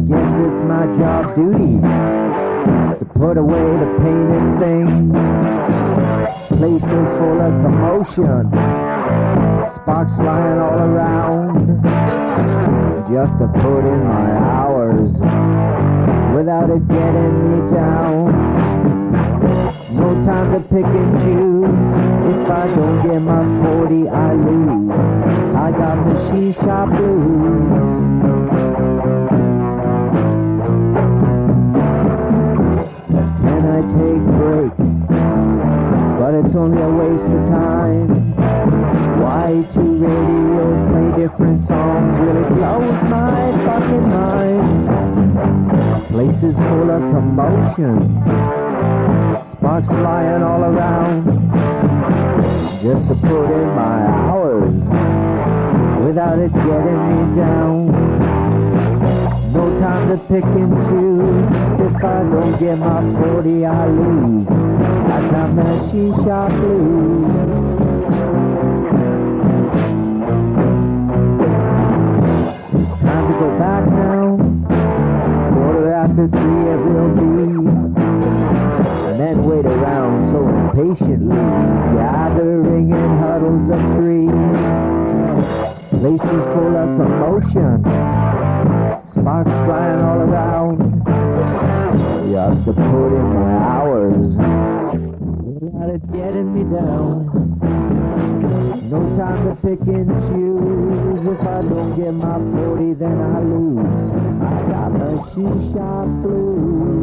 guess it's my job duties to put away the painted things. Places full of commotion, sparks flying all around, just to put in my hours without it getting me down. No time to pick and choose. If I don't get my 40, I lose. I got machine shop blues. At 10 I take break, but it's only a waste of time. Why two radios play different songs really blows my fucking mind. Places full of commotion, sparks flying all around, just to put in my hours without it getting me down. No time to pick and choose. If I don't get my 40, I lose. I got machine shop blues. It's time to go back now. 3:15 it will be. Men wait around so impatiently, gathering in huddles of three. Places full of commotion, sparks flying all around, just to put in my hours without it getting me down. No time to pick and choose. If I don't get my 40, then I lose. I got machine shop blues.